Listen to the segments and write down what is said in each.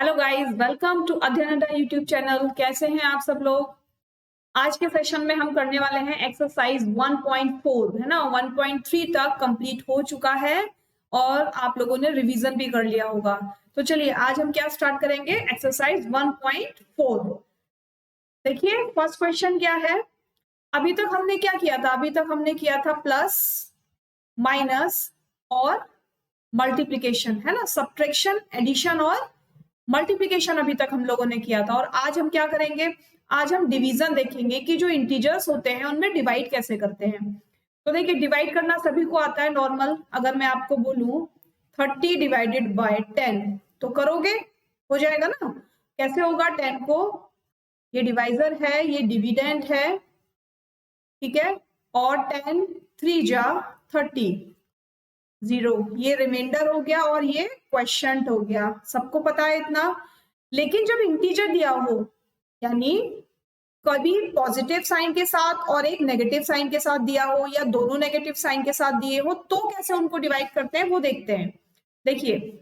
Hello guys, welcome to अध्ययन अड्डा YouTube channel. कैसे हैं आप सब लोग। आज के सेशन में हम करने वाले हैं एक्सरसाइज 1.4, है ना। 1.3 तक कंप्लीट हो चुका है और आप लोगों ने रिवीजन भी कर लिया होगा। तो चलिए आज हम क्या स्टार्ट करेंगे, एक्सरसाइज 1.4। देखिए फर्स्ट क्वेश्चन क्या है। अभी तक हमने क्या किया था, अभी तक हमने किया था प्लस, माइनस और मल्टीप्लीकेशन, है ना। सब्ट्रैक्शन, एडिशन और मल्टीप्लिकेशन अभी तक हम लोगों ने किया था। और आज हम क्या करेंगे, आज हम डिवीजन देखेंगे कि जो इंटीजर्स होते हैं उनमें डिवाइड कैसे करते हैं। तो देखिए डिवाइड करना सभी को आता है नॉर्मल। अगर मैं आपको बोलूं 30 डिवाइडेड बाय 10 तो करोगे, हो जाएगा ना। कैसे होगा, 10 को, ये डिवाइजर है, ये डिविडेंड है, ठीक है, और 10 3 जा 30, 0, ये रिमाइंडर हो गया और ये क्वेश्चन हो गया। सबको पता है इतना। लेकिन जब इंटीजर दिया हो, यानी कभी पॉजिटिव साइन के साथ और एक नेगेटिव साइन के साथ दिया हो या दोनों नेगेटिव साइन के साथ दिए हो, तो कैसे उनको डिवाइड करते हैं वो देखते हैं। देखिए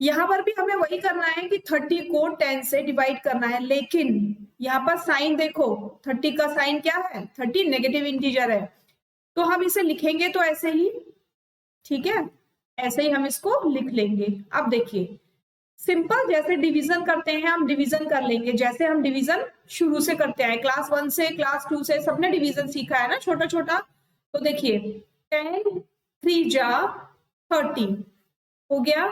यहां पर भी हमें वही करना है कि 30 को 10 से डिवाइड करना है, लेकिन यहाँ पर साइन देखो, 30 का साइन क्या है, 30 नेगेटिव इंटीजर है, तो हम इसे लिखेंगे तो ऐसे ही, ठीक है, ऐसे ही हम इसको लिख लेंगे। अब देखिए सिंपल जैसे डिवीजन करते हैं हम डिवीजन कर लेंगे, जैसे हम डिवीजन शुरू से करते हैं, क्लास 1 से क्लास 2 से सबने डिवीजन सीखा है ना, छोटा छोटा। तो देखिए 10 3 जा 30 हो गया,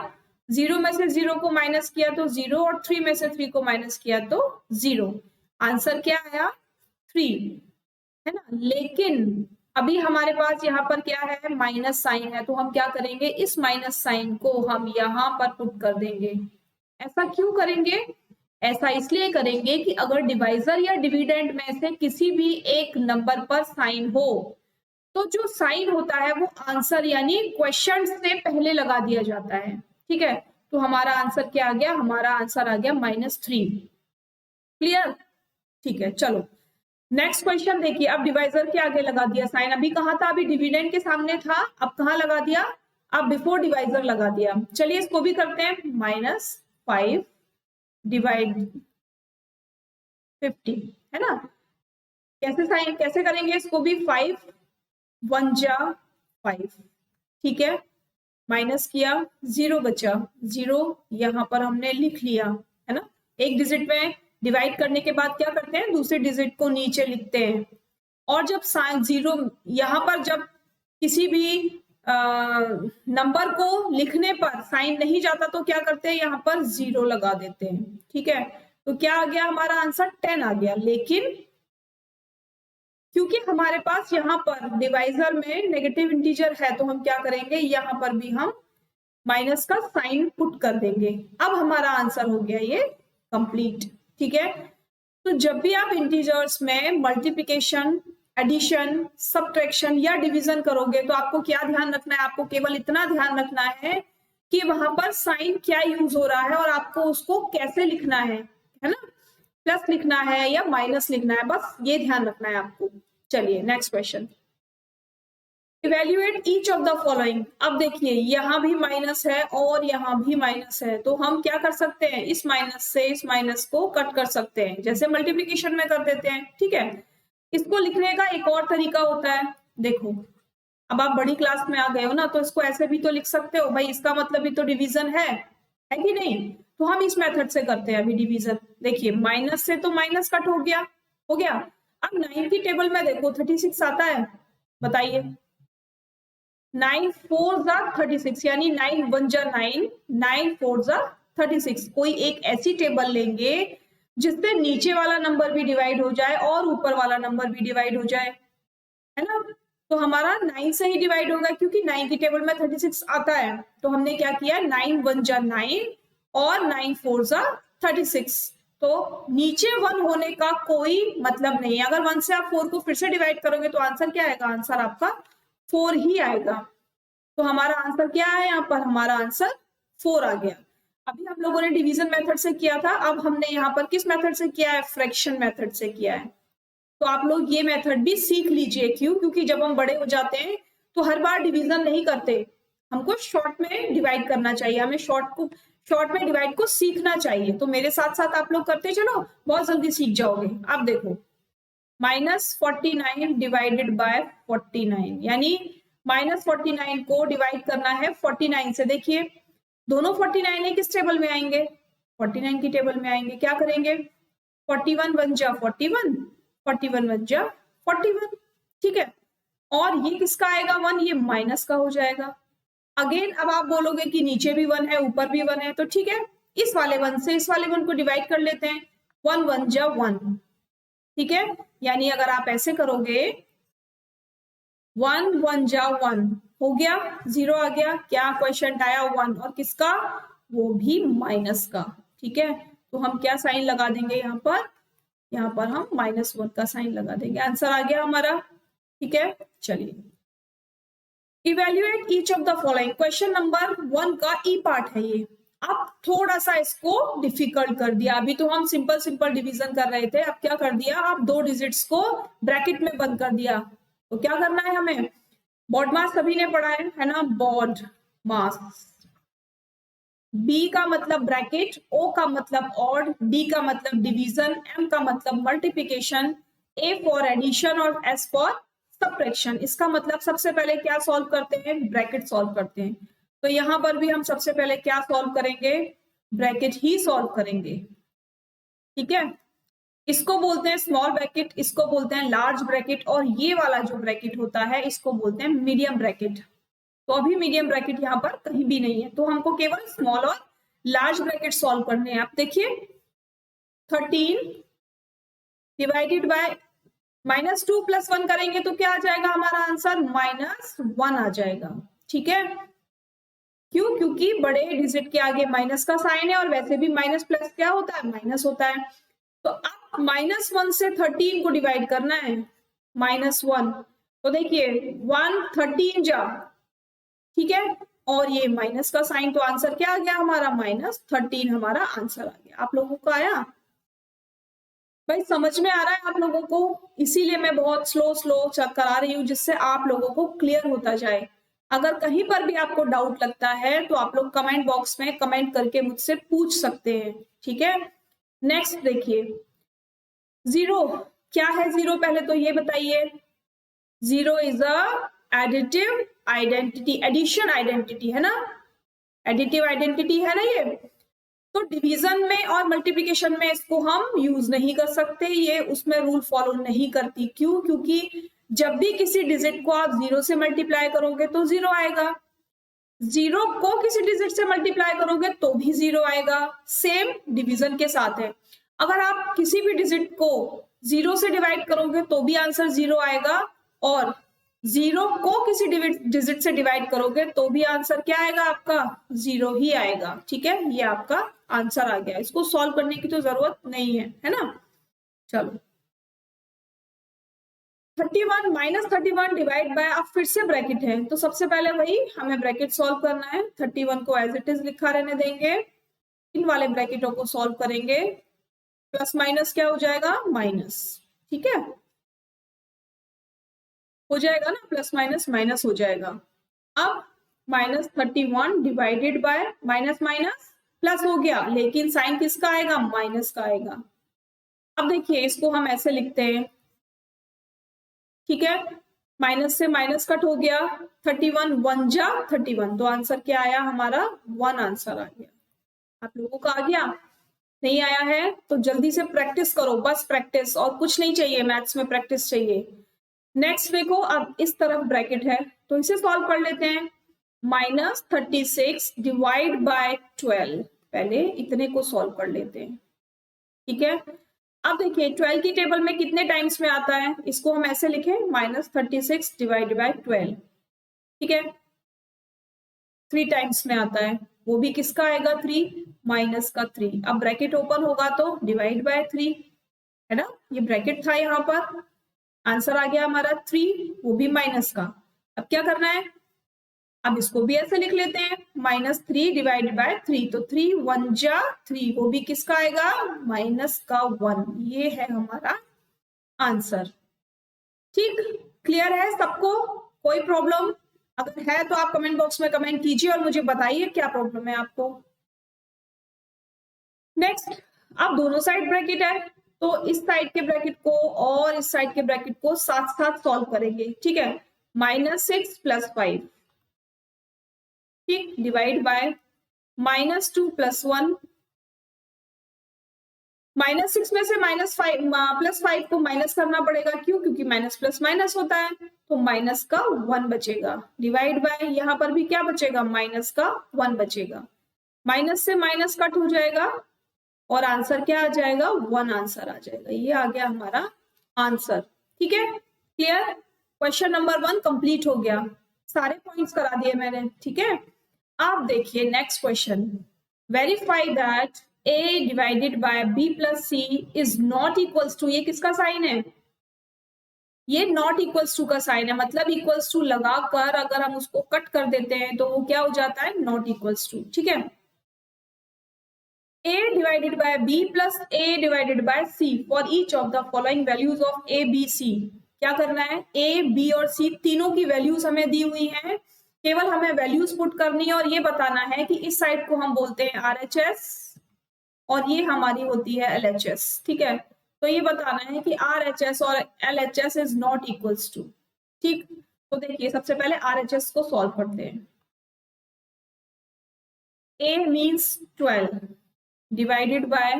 0 में से 0 को माइनस किया तो 0 और 3 में से 3 को माइनस किया तो 0। आंसर क्या आया, 3, है ना। लेकिन अभी हमारे पास यहाँ पर क्या है, माइनस साइन है, तो हम क्या करेंगे, इस माइनस साइन को हम यहाँ पर पुट कर देंगे। ऐसा क्यों करेंगे, ऐसा इसलिए करेंगे कि अगर डिवाइजर या डिविडेंड में से किसी भी एक नंबर पर साइन हो तो जो साइन होता है वो आंसर यानी क्वेश्चन से पहले लगा दिया जाता है, ठीक है। तो हमारा आंसर क्या आ गया, हमारा आंसर आ गया -3। क्लियर, ठीक है। चलो नेक्स्ट क्वेश्चन देखिए। अब डिवाइजर के आगे लगा दिया साइन, अभी कहाँ था, अभी डिविडेंड के सामने था, अब कहाँ लगा दिया, अब बिफोर डिवाइजर लगा दिया। चलिए इसको भी करते हैं, -5 डिवाइड 50, है ना। कैसे साइन कैसे करेंगे इसको भी, 5 1 जा 5, ठीक है, माइनस किया, 0 बचा, 0 यहाँ पर हमने लिख लिया, है ना। एक डिजिट में डिवाइड करने के बाद क्या करते हैं, दूसरे डिजिट को नीचे लिखते हैं। और जब साइन 0 यहाँ पर जब किसी भी नंबर को लिखने पर साइन नहीं जाता तो क्या करते हैं, यहाँ पर 0 लगा देते हैं, ठीक है। तो क्या आ गया, हमारा आंसर 10 आ गया। लेकिन क्योंकि हमारे पास यहाँ पर डिवाइजर में नेगेटिव इंटीजर है तो हम क्या करेंगे, यहाँ पर भी हम माइनस का साइन पुट कर देंगे। अब हमारा आंसर हो गया ये कंप्लीट, ठीक है। तो जब भी आप इंटीजर्स में मल्टीप्लिकेशन, एडिशन, सब्ट्रैक्शन या डिवीजन करोगे तो आपको क्या ध्यान रखना है, आपको केवल इतना ध्यान रखना है कि वहां पर साइन क्या यूज हो रहा है और आपको उसको कैसे लिखना है ना, प्लस लिखना है या माइनस लिखना है, बस ये ध्यान रखना है आपको। चलिए next question, evaluate each of the following. अब देखिए यहाँ भी माइनस है और यहाँ भी माइनस है, तो हम क्या कर सकते हैं, इस माइनस से इस माइनस को कट कर सकते हैं, जैसे मल्टीप्लिकेशन में कर देते हैं, ठीक है। इसको लिखने का एक और तरीका होता है, देखो अब आप बड़ी क्लास में आ गए हो ना, तो इसको ऐसे भी तो लिख सकते हो, भाई इसका मतलब भी तो डिवीजन है कि नहीं। तो हम इस मेथड से करते हैं अभी डिवीजन। देखिए माइनस से तो माइनस कट हो गया, हो गया। अब 9 की टेबल में देखो 36 आता है, बताइए, 9 4 जा 36, यानी 9 1 जा 9, 9 4 जा 36। कोई एक ऐसी टेबल लेंगे जिससे नीचे वाला नंबर भी डिवाइड हो जाए और ऊपर वाला नंबर भी डिवाइड हो जाए, है ना। तो हमारा 9 से ही डिवाइड होगा क्योंकि 9 की टेबल में 36 आता है। तो हमने क्या किया, 9 1 जा 9 और 9 4 जा 36। तो नीचे 1 होने का कोई मतलब नहीं, अगर 1 से आप 4 को फिर से डिवाइड करोगे तो आंसर क्या आएगा, आंसर आपका 4 ही आएगा। तो हमारा आंसर क्या है, यहाँ पर हमारा आंसर 4 आ गया। अभी हम लोगों ने डिवीजन मेथड से किया था, अब हमने यहाँ पर किस मेथड से किया है, फ्रैक्शन मेथड से किया है। तो आप लोग ये मेथड भी सीख लीजिए, क्यों, क्योंकि जब हम बड़े हो जाते हैं तो हर बार डिवीजन नहीं करते, हमको शॉर्ट में डिवाइड करना चाहिए, हमें शॉर्ट में डिवाइड को सीखना चाहिए, तो मेरे साथ साथ आप लोग करते चलो, बहुत जल्दी सीख जाओगे। आप देखो -49 डिवाइडेड बाय 49, यानी -49 को डिवाइड करना है 49 से। देखिए दोनों 49 है, किस टेबल में आएंगे? 49 की टेबल में आएंगे। क्या करेंगे? 41 1 जा 41, 41 1 जा 41, ठीक है। और ये किसका आएगा 1, ये माइनस का हो जाएगा। अगेन अब आप बोलोगे कि नीचे भी 1 है ऊपर भी 1 है, तो ठीक है, इस वाले 1 से इस वाले 1 को डिवाइड कर लेते हैं। 1 1 जा 1, ठीक है। यानी अगर आप ऐसे करोगे 1 1 जा 1 हो गया, 0 आ गया, क्या क्वेश्चन आया 1, और किसका? वो भी माइनस का, ठीक है। तो हम क्या साइन लगा देंगे यहाँ पर हम -1 का साइन लगा देंगे। आंसर आ गया हमारा, ठीक है। चलिए evaluate each of the following, question number 1 का ई पार्ट है ये। अब थोड़ा सा इसको डिफिकल्ट कर दिया। अभी तो हम सिंपल डिवीजन कर रहे थे, अब क्या कर दिया? आप 2 डिजिट्स को ब्रैकेट में बंद कर दिया। तो क्या करना है हमें? बॉड मास सभी ने पढ़ा है ना? बॉड मास, बी का मतलब ब्रैकेट, ओ का मतलब ऑड, डी का मतलब डिवीजन, एम का मतलब मल्टीप्लिकेशन, ए फॉर एडिशन और एस फॉर सब्ट्रैक्शन। इसका मतलब सबसे पहले क्या सॉल्व करते हैं? ब्रैकेट सॉल्व करते हैं। तो यहां पर भी हम सबसे पहले क्या सॉल्व करेंगे? ब्रैकेट ही सॉल्व करेंगे, ठीक है। इसको बोलते हैं स्मॉल ब्रैकेट, इसको बोलते हैं लार्ज ब्रैकेट, और ये वाला जो ब्रैकेट होता है इसको बोलते हैं मीडियम ब्रैकेट। तो अभी मीडियम ब्रैकेट यहाँ पर कहीं भी नहीं है, तो हमको केवल स्मॉल और लार्ज ब्रैकेट सॉल्व करने हैं। आप देखिए 13 डिवाइडेड बाय -2 + 1 करेंगे तो क्या आ जाएगा हमारा आंसर? -1 आ जाएगा, ठीक है। क्यों? क्योंकि बड़े डिजिट के आगे माइनस का साइन है, और वैसे भी माइनस प्लस क्या होता है? माइनस होता है। तो अब -1 से 13 को डिवाइड करना है, -1, तो देखिए 1 13 जा, ठीक है, और ये माइनस का साइन, तो आंसर क्या आ गया हमारा? -13 हमारा आंसर आ गया। आप लोगों को आया भाई? समझ में आ रहा है आप लोगों को? इसीलिए मैं बहुत स्लो करा रही हूँ, जिससे आप लोगों को क्लियर होता जाए। अगर कहीं पर भी आपको डाउट लगता है तो आप लोग कमेंट बॉक्स में कमेंट करके मुझसे पूछ सकते हैं, ठीक है। नेक्स्ट देखिए 0 क्या है? 0 पहले तो ये बताइए। 0 is a additive identity, addition identity है ना, एडिटिव आइडेंटिटी है ना ये। तो डिवीजन में और मल्टीप्लिकेशन में इसको हम यूज नहीं कर सकते, ये उसमें रूल फॉलो नहीं करती। क्यों? क्योंकि जब भी किसी डिजिट को आप 0 से मल्टीप्लाई करोगे तो 0 आएगा, 0 को किसी डिजिट से मल्टीप्लाई करोगे तो भी 0 आएगा। सेम डिवीजन के साथ है, अगर आप किसी भी डिजिट को 0 से डिवाइड करोगे तो भी आंसर 0 आएगा, और 0 को किसी डिजिट से डिवाइड करोगे तो भी आंसर क्या आएगा? आपका 0 ही आएगा, ठीक है। ये आपका आंसर आ गया, इसको सॉल्व करने की तो जरूरत नहीं है ना। चलो 31 -31 डिवाइड बाय, अब फिर से ब्रैकेट है, तो सबसे पहले वही हमें ब्रैकेट सॉल्व करना है। 31 को एज इट इज लिखा रहने देंगे, इन वाले ब्रैकेटों को सॉल्व करेंगे, प्लस माइनस क्या हो जाएगा? माइनस, ठीक है, हो जाएगा ना, प्लस माइनस माइनस हो जाएगा। अब -31 divided by minus minus plus हो गया, लेकिन साइन किसका आएगा? माइनस का आएगा। अब देखिए इसको हम ऐसे लिखते हैं, ठीक है, माइनस से माइनस कट हो गया, 31 1 जा 31, तो आंसर क्या आया हमारा? 1 आंसर आ गया। आप लोगों का आ गया? नहीं आया है तो जल्दी से प्रैक्टिस करो, बस प्रैक्टिस, और कुछ नहीं चाहिए, मैथ्स में प्रैक्टिस चाहिए। नेक्स्ट देखो, अब इस तरफ ब्रैकेट है तो इसे सॉल्व कर लेते हैं। -36 डिवाइड बाय 12, पहले इतने को सॉल्व कर लेते हैं, ठीक है। अब देखिए 12 की टेबल में कितने टाइम्स में आता है? इसको हम ऐसे लिखें, -36 डिवाइड बाय 12, ठीक है, 3 टाइम्स में आता है। वो भी किसका आएगा? 3, माइनस का 3। अब ब्रैकेट ओपन होगा तो डिवाइड बाय 3, है ना, ये ब्रैकेट था यहाँ पर, आंसर आ गया हमारा 3, वो भी माइनस का। अब क्या करना है? अब इसको भी ऐसे लिख लेते हैं, -3 डिवाइड बाय 3, तो 3 1 जा 3, वो भी किसका आएगा? माइनस का 1। ये है हमारा आंसर। ठीक, क्लियर है सबको? कोई प्रॉब्लम अगर है तो आप कमेंट बॉक्स में कमेंट कीजिए और मुझे बताइए क्या प्रॉब्लम है आपको। नेक्स्ट, अब दोनों साइड ब्रैकेट है तो इस साइड के ब्रैकेट को और इस साइड के ब्रैकेट को साथ साथ सॉल्व करेंगे, ठीक है। -6 + 5, ठीक, डिवाइड बाय -2 + 1, -6 में से +5 को माइनस करना पड़ेगा, क्यों? क्योंकि माइनस प्लस माइनस होता है, तो माइनस का 1 बचेगा, डिवाइड बाय यहाँ पर भी क्या बचेगा, माइनस का 1 बचेगा, माइनस से माइनस कट हो जाएगा और आंसर क्या आ जाएगा, 1 आंसर आ जाएगा। ये आ गया हमारा आंसर, ठीक है, क्लियर। क्वेश्चन नंबर 1 कंप्लीट हो गया, सारे पॉइंट्स करा दिए मैंने, ठीक है। आप देखिए next question, verify that a divided by b + c is not equals to, ये किसका साइन है, ये नॉट इक्वल्स टू का साइन है, मतलब इक्वल्स टू लगाकर अगर हम उसको कट कर देते हैं तो वो क्या हो जाता है, नॉट इक्वल्स टू, ठीक है। a divided by b plus a divided by c for each of the following values of a b c, क्या करना है, a b और c तीनों की वैल्यूज हमें दी हुई हैं, केवल हमें वैल्यूज पुट करनी है और ये बताना है कि इस साइड को हम बोलते हैं RHS और ये हमारी होती है LHS, ठीक है। तो ये बताना है कि RHS और LHS is not equals to, ठीक। तो देखिए सबसे पहले RHS को सॉल्व करते हैं। A means 12 divided by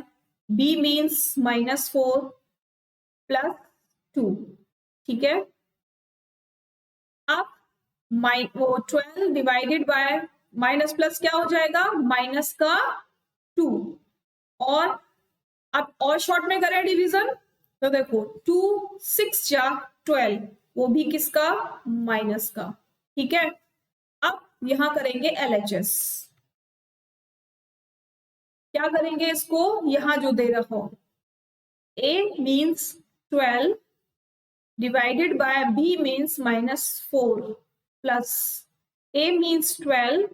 b means -4 plus 2, ठीक है। अब 12 डिवाइडेड बाय माइनस प्लस क्या हो जाएगा, माइनस का 2, और अब और शॉर्ट में करें डिवीजन तो देखो 2 6 जा 12, वो भी किसका, माइनस का, ठीक है। अब यहां करेंगे LHS, क्या करेंगे इसको, यहां जो दे रखा हो a means 12 divided by b means -4 plus a means 12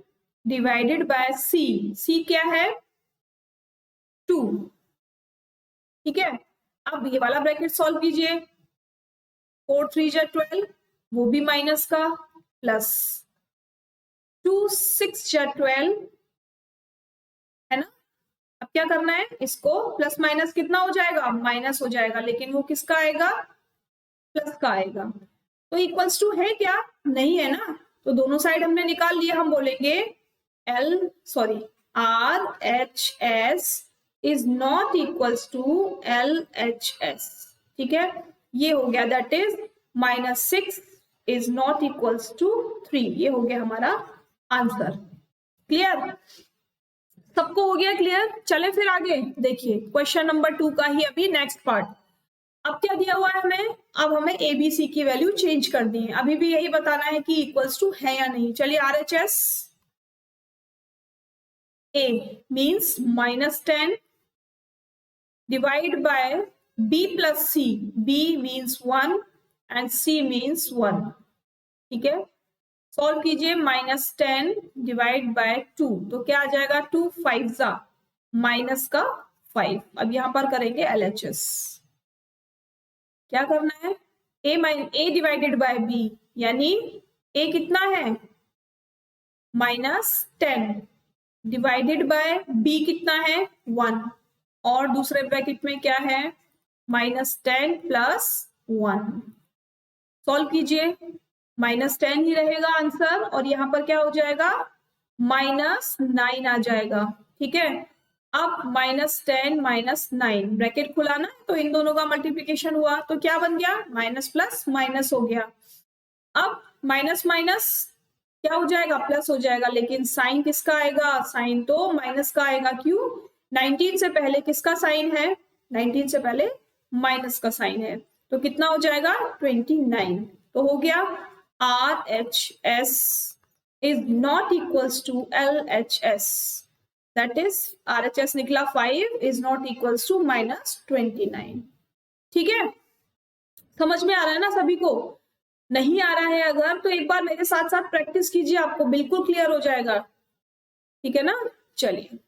divided by c क्या है, 2, ठीक है। अब ये वाला ब्रैकेट सॉल्व कीजिए, 4 3 जा 12, वो भी माइनस का, प्लस 2 6 जा 12, है ना। अब क्या करना है, इसको प्लस माइनस कितना हो जाएगा, माइनस हो जाएगा, लेकिन वो किसका आएगा, प्लस का आएगा। तो इक्वल्स टू है क्या, नहीं है ना, तो दोनों साइड हमने निकाल लिया, हम बोलेंगे RHS is not equals to LHS, ठीक है। ये हो गया, that is -6 is not equals to 3, ये हो गया हमारा आंसर, क्लियर। सबको हो गया क्लियर, चले फिर आगे देखिए क्वेश्चन नंबर 2 का ही अभी नेक्स्ट पार्ट। अब क्या दिया हुआ है हमें, अब हमें ABC की वैल्यू चेंज करनी है, अभी भी यही बताना है कि इक्वल्स टू है या नहीं। चलिए RHS A means -10 divide by B plus C, B means 1 and C means 1, ठीक है। सॉल्व कीजिए, -10 डिवाइड बाय 2, तो क्या आ जाएगा, 2 5 जा माइनस का 5। अब यहां पर करेंगे LHS, क्या करना है, A डिवाइडेड बाय B, यानी A कितना है, -10 डिवाइडेड बाय B कितना है, 1, और दूसरे ब्रैकेट में क्या है, -10 प्लस 1। सॉल्व कीजिए, -10 ही रहेगा आंसर, और यहां पर क्या हो जाएगा, -9 आ जाएगा, ठीक है। अब -10 -9 ब्रैकेट खुलाना है, तो इन दोनों का मल्टीप्लीकेशन हुआ तो क्या बन गया, माइनस प्लस माइनस हो गया। अब माइनस माइनस क्या हो जाएगा, प्लस हो जाएगा, लेकिन साइन किसका आएगा, साइन तो माइनस का आएगा, क्यों, 19 से पहले किसका साइन है, 19 से पहले माइनस का साइन है, तो कितना हो जाएगा, 29। तो हो गया RHS is not equals to LHS, that is RHS निकला 5 is not equals to -29, ठीक है। समझ में आ रहा है ना सभी को, नहीं आ रहा है अगर तो एक बार मेरे साथ साथ प्रैक्टिस कीजिए, आपको बिल्कुल क्लियर हो जाएगा, ठीक है ना। चलिए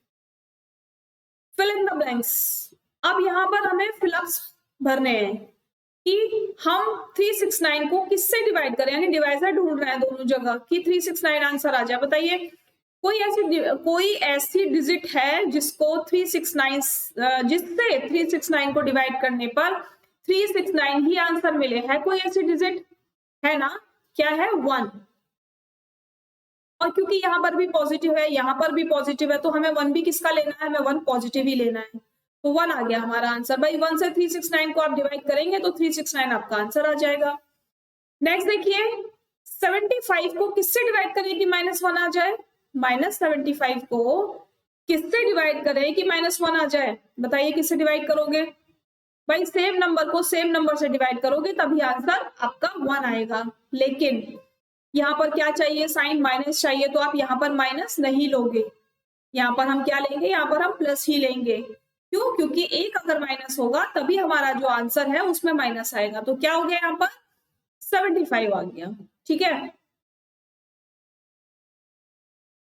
फिल इन द ब्लैंक्स, अब यहां पर हमें फिलअप्स भरने हैं कि हम 369 को किससे डिवाइड करें, यानी डिवाइजर ढूंढ रहे हैं दोनों जगह कि 369 आंसर आ जाए, बताइए कोई ऐसी डिजिट है जिसको 369 जिससे 369 को डिवाइड करने पर 369 ही आंसर मिले? है कोई ऐसी डिजिट? है ना? क्या है? 1। और क्योंकि यहाँ पर भी पॉजिटिव है, यहाँ पर भी पॉजिटिव है, तो हमें 1 भी किसका लेना है? हमें 1 पॉजिटिव ही लेना है। तो 1 आ गया हमारा आंसर। भाई 1 से 369 को आप डिवाइड करेंगे तो 369 आपका आंसर आ जाएगा। नेक्स्ट देखिए, 75 को किससे डिवाइड करें कि -1 आ जाए? -75 को किससे डिवाइड करें कि -1 आ जाए? बताइए किससे डिवाइड करोगे? भाई सेम नंबर को सेम नंबर से डिवाइड करोगे तभी आंसर आपका 1 आएगा। लेकिन यहाँ पर क्या चाहिए? साइन माइनस चाहिए, तो आप यहाँ पर माइनस नहीं लोगे। यहाँ पर हम क्या लेंगे? यहाँ पर हम प्लस ही लेंगे। क्यों? क्योंकि एक अगर माइनस होगा तभी हमारा जो आंसर है उसमें माइनस आएगा। तो क्या हो गया? यहाँ पर 75 आ गया। ठीक है,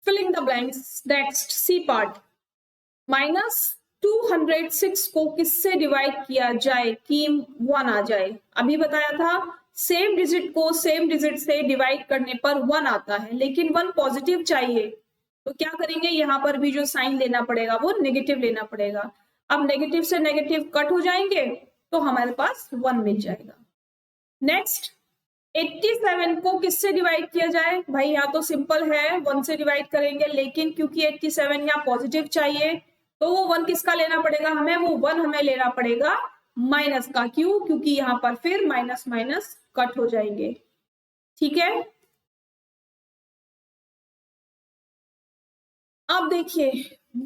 filling the blanks. Next C part, -206 को किससे डिवाइड किया जाए कि 1 आ जाए? अभी बताया था सेम डिजिट को सेम डिजिट से डिवाइड करने पर 1 आता है, लेकिन 1 पॉजिटिव चाहिए। तो क्या करेंगे? यहाँ पर भी जो साइन लेना पड़ेगा वो नेगेटिव लेना पड़ेगा। अब नेगेटिव से नेगेटिव कट हो जाएंगे तो हमारे पास 1 मिल जाएगा। नेक्स्ट, 87 को किससे डिवाइड किया जाए? भाई यहाँ तो सिंपल है, 1 से डिवाइड करेंगे, लेकिन क्योंकि 87 यहाँ पॉजिटिव चाहिए तो वो 1 किसका लेना पड़ेगा? हमें वो 1 हमें लेना पड़ेगा माइनस का। क्यों? क्योंकि यहाँ पर फिर माइनस माइनस कट हो जाएंगे। ठीक है, अब देखिए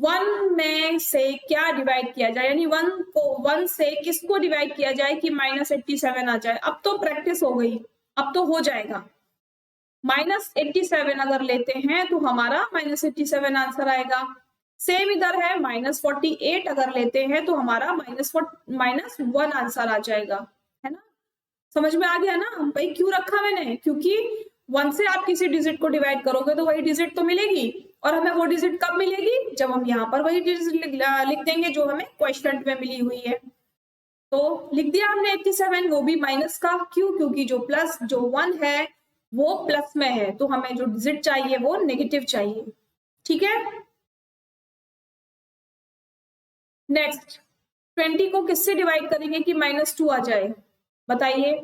1 में से क्या डिवाइड किया जाए, यानी 1 से किसको डिवाइड किया जाए कि -87 आ जाए? अब तो प्रैक्टिस हो गई, अब तो हो जाएगा। -87 अगर लेते हैं तो हमारा -87 आंसर आएगा। सेम इधर है, -48 अगर लेते हैं तो हमारा -1 आंसर आ जाएगा। है ना? समझ में आ गया ना? भाई क्यों रखा मैंने? क्योंकि 1 से आप किसी डिजिट को डिवाइड करोगे तो वही डिजिट तो मिलेगी, और हमें वो डिजिट कब मिलेगी? जब हम यहाँ पर वही डिजिट लिख देंगे जो हमें क्वेश्चन में मिली हुई है। तो लिख दिया हमने 87, वो भी माइनस का। क्यों? क्योंकि जो 1 है वो प्लस में है, तो हमें जो डिजिट चाहिए वो नेगेटिव चाहिए। ठीक है, नेक्स्ट 20 को किससे डिवाइड करेंगे कि -2 आ जाए? बताइए।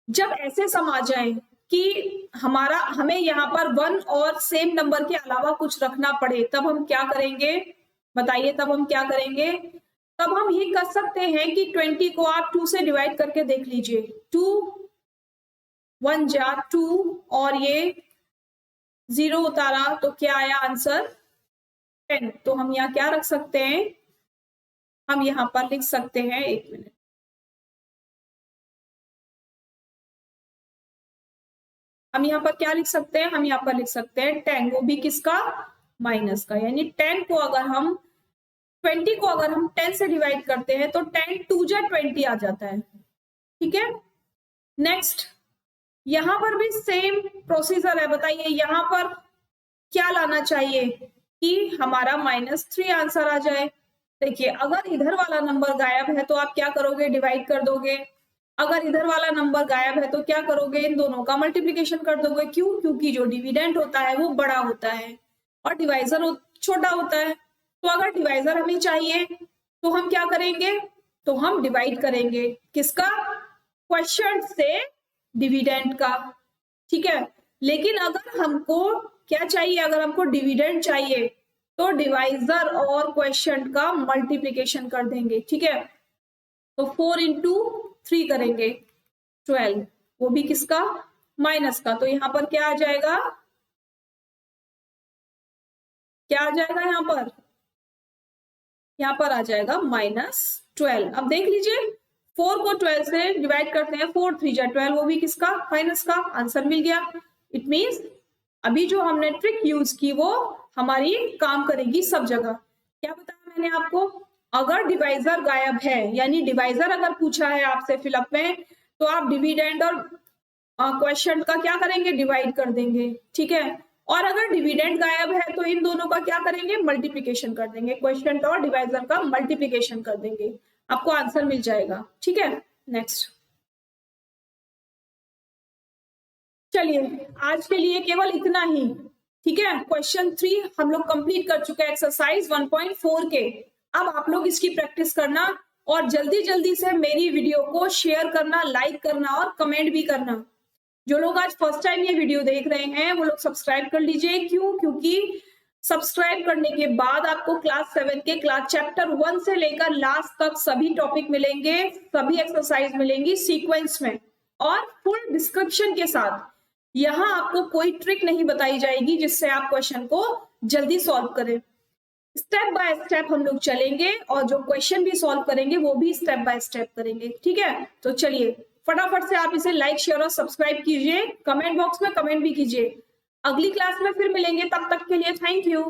जब ऐसे सम आ जाए कि हमें यहाँ पर 1 और सेम नंबर के अलावा कुछ रखना पड़े, तब हम क्या करेंगे? बताइए, तब हम क्या करेंगे? तब हम ये कर सकते हैं कि 20 को आप 2 से डिवाइड करके देख लीजिए। 2 1 जा 2 और ये 0 उतारा तो क्या आया आंसर? 10। तो हम यहाँ क्या रख सकते हैं? हम यहाँ पर लिख सकते हैं, 1 मिनट, हम यहाँ पर क्या लिख सकते हैं? हम यहाँ पर लिख सकते हैं 10, वो भी किसका? माइनस का। यानी 10 को अगर हम 20 को अगर हम 10 से डिवाइड करते हैं तो 10 2 जा 20 आ जाता है। ठीक है, नेक्स्ट यहां पर भी सेम प्रोसीजर है। बताइए यहाँ पर क्या लाना चाहिए कि हमारा -3 आंसर आ जाए? देखिए, अगर इधर वाला नंबर गायब है तो आप क्या करोगे? डिवाइड कर दोगे। अगर इधर वाला नंबर गायब है तो क्या करोगे? इन दोनों का मल्टीप्लिकेशन कर दोगे। क्यों? क्योंकि जो डिविडेंड होता है वो बड़ा होता है और डिवाइजर छोटा होता है। तो अगर डिवाइजर हमें चाहिए तो हम क्या करेंगे? तो हम डिवाइड करेंगे किसका? क्वेश्चन से डिविडेंड का। ठीक है, लेकिन अगर हमको क्या चाहिए? अगर हमको डिविडेंड चाहिए तो डिवाइजर और क्वेश्चन का मल्टीप्लिकेशन कर देंगे। ठीक है, तो 4 इंटू 3 करेंगे 12, वो भी किसका? माइनस का। तो यहाँ पर क्या आ जाएगा? क्या आ जाएगा यहाँ पर? यहाँ पर आ जाएगा -12। अब देख लीजिए, 4 को 12 से डिवाइड करते हैं, 4 3 जा 12, वो भी किसका? माइनस का। आंसर मिल गया। इट मीन्स अभी जो हमने ट्रिक यूज की वो हमारी काम करेगी सब जगह। क्या बताया मैंने आपको? अगर डिवाइजर गायब है, यानी डिवाइजर अगर पूछा है आपसे फिलअप में, तो आप डिविडेंड और क्वेश्चन का क्या करेंगे? डिवाइड कर देंगे। ठीक है, और अगर डिविडेंड गायब है तो इन दोनों का क्या करेंगे? मल्टीप्लिकेशन कर देंगे। क्वेश्चन का और डिवाइजर का मल्टीप्लिकेशन कर देंगे, आपको आंसर मिल जाएगा। ठीक है, नेक्स्ट चलिए, आज के लिए केवल इतना ही। ठीक है, क्वेश्चन 3 हम लोग कंप्लीट कर चुके हैं एक्सरसाइज 1.4 के। अब आप लोग इसकी प्रैक्टिस करना और जल्दी जल्दी से मेरी वीडियो को शेयर करना, लाइक करना और कमेंट भी करना। जो लोग आज फर्स्ट टाइम ये वीडियो देख रहे हैं वो लोग सब्सक्राइब कर लीजिए। क्यों? क्योंकि सब्सक्राइब करने के बाद आपको क्लास 7 के क्लास चैप्टर 1 से लेकर लास्ट तक सभी टॉपिक मिलेंगे, सभी एक्सरसाइज मिलेंगी सीक्वेंस में और फुल डिस्क्रिप्शन के साथ। यहाँ आपको कोई ट्रिक नहीं बताई जाएगी जिससे आप क्वेश्चन को जल्दी सॉल्व करें। स्टेप बाय स्टेप हम लोग चलेंगे और जो क्वेश्चन भी सॉल्व करेंगे वो भी स्टेप बाय स्टेप करेंगे। ठीक है, तो चलिए फटाफट से आप इसे लाइक, शेयर और सब्सक्राइब कीजिए। कमेंट बॉक्स में कमेंट भी कीजिए। अगली क्लास में फिर मिलेंगे, तब तक के लिए थैंक यू।